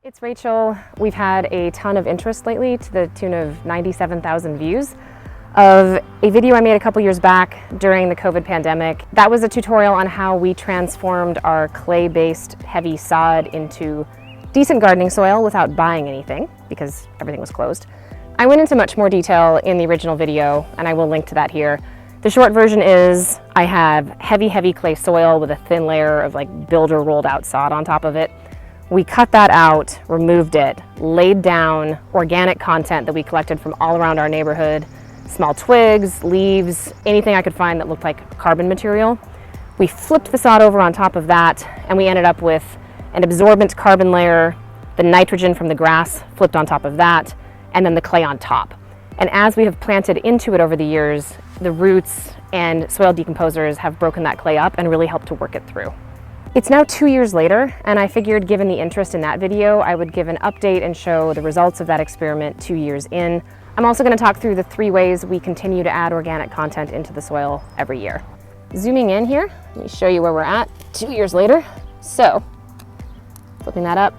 It's Rachel. We've had a ton of interest lately to the tune of 97,000 views of a video I made a couple years back during the COVID pandemic. That was a tutorial on how we transformed our clay-based heavy sod into decent gardening soil without buying anything because everything was closed. I went into much more detail in the original video and I will link to that here. The short version is I have heavy clay soil with a thin layer of like builder rolled out sod on top of it. We cut that out, removed it, laid down organic content that we collected from all around our neighborhood, small twigs, leaves, anything I could find that looked like carbon material. We flipped the sod over on top of that and we ended up with an absorbent carbon layer, the nitrogen from the grass flipped on top of that, and then the clay on top. And as we have planted into it over the years, the roots and soil decomposers have broken that clay up and really helped to work it through. It's now 2 years later, and I figured given the interest in that video, I would give an update and show the results of that experiment 2 years in. I'm also going to talk through the 3 ways we continue to add organic content into the soil every year. Zooming in here, let me show you where we're at 2 years later. So, flipping that up.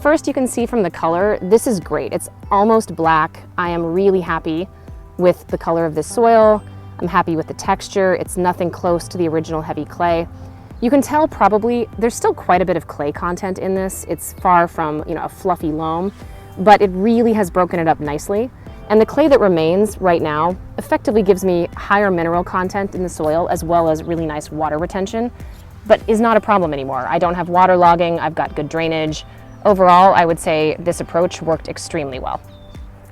First, you can see from the color, this is great. It's almost black. I am really happy with the color of this soil. I'm happy with the texture. It's nothing close to the original heavy clay. You can tell probably there's still quite a bit of clay content in this. It's far from, a fluffy loam, but it really has broken it up nicely. And the clay that remains right now effectively gives me higher mineral content in the soil as well as really nice water retention, but is not a problem anymore. I don't have water logging, I've got good drainage. Overall, I would say this approach worked extremely well.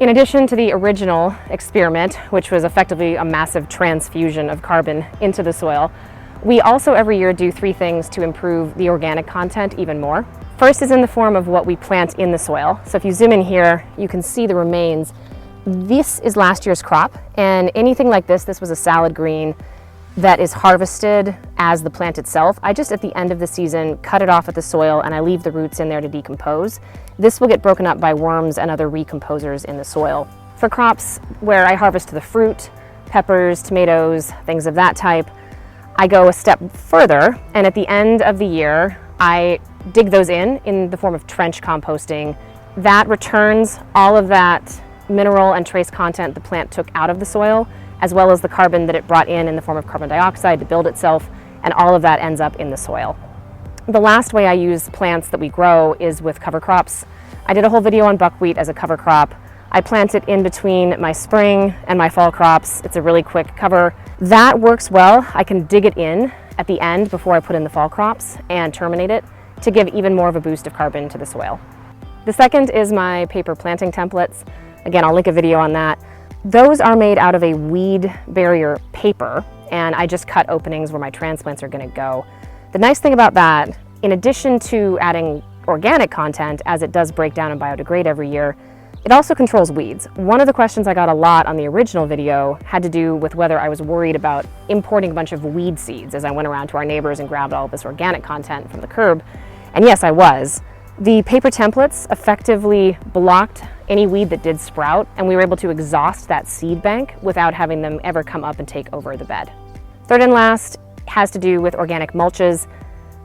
In addition to the original experiment, which was effectively a massive transfusion of carbon into the soil, we also every year do 3 things to improve the organic content even more. First is in the form of what we plant in the soil. So if you zoom in here, you can see the remains. This is last year's crop, and anything like this was a salad green that is harvested as the plant itself. I just at the end of the season cut it off at the soil and I leave the roots in there to decompose. This will get broken up by worms and other recomposers in the soil. For crops where I harvest the fruit, peppers, tomatoes, things of that type, I go a step further, and at the end of the year, I dig those in the form of trench composting. That returns all of that mineral and trace content the plant took out of the soil, as well as the carbon that it brought in the form of carbon dioxide to build itself, and all of that ends up in the soil. The last way I use plants that we grow is with cover crops. I did a whole video on buckwheat as a cover crop. I plant it in between my spring and my fall crops. It's a really quick cover. That works well. I can dig it in at the end before I put in the fall crops and terminate it to give even more of a boost of carbon to the soil. The second is my paper planting templates. Again, I'll link a video on that. Those are made out of a weed barrier paper, and I just cut openings where my transplants are going to go. The nice thing about that, in addition to adding organic content, as it does break down and biodegrade every year, it also controls weeds. One of the questions I got a lot on the original video had to do with whether I was worried about importing a bunch of weed seeds as I went around to our neighbors and grabbed all this organic content from the curb. And yes, I was. The paper templates effectively blocked any weed that did sprout, and we were able to exhaust that seed bank without having them ever come up and take over the bed. Third and last has to do with organic mulches.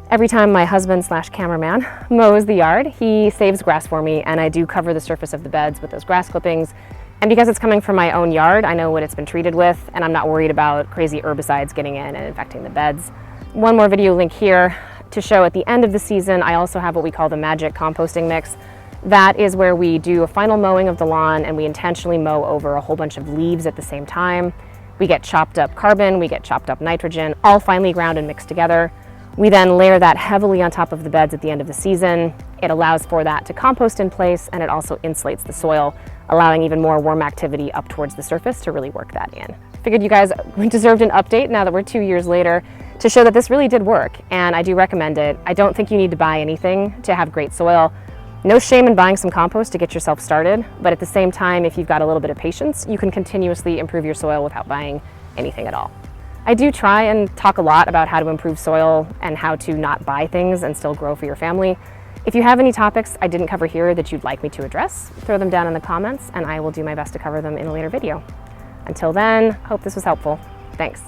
Every time my husband/cameraman mows the yard, he saves grass for me, and I do cover the surface of the beds with those grass clippings. And because it's coming from my own yard, I know what it's been treated with, and I'm not worried about crazy herbicides getting in and infecting the beds. One more video link here to show at the end of the season, I also have what we call the magic composting mix. That is where we do a final mowing of the lawn and we intentionally mow over a whole bunch of leaves at the same time. We get chopped up carbon, we get chopped up nitrogen, all finely ground and mixed together. We then layer that heavily on top of the beds at the end of the season. It allows for that to compost in place, and it also insulates the soil, allowing even more worm activity up towards the surface to really work that in. Figured you guys deserved an update now that we're 2 years later to show that this really did work, and I do recommend it. I don't think you need to buy anything to have great soil. No shame in buying some compost to get yourself started, but at the same time, if you've got a little bit of patience, you can continuously improve your soil without buying anything at all. I do try and talk a lot about how to improve soil and how to not buy things and still grow for your family. If you have any topics I didn't cover here that you'd like me to address, throw them down in the comments and I will do my best to cover them in a later video. Until then, hope this was helpful. Thanks.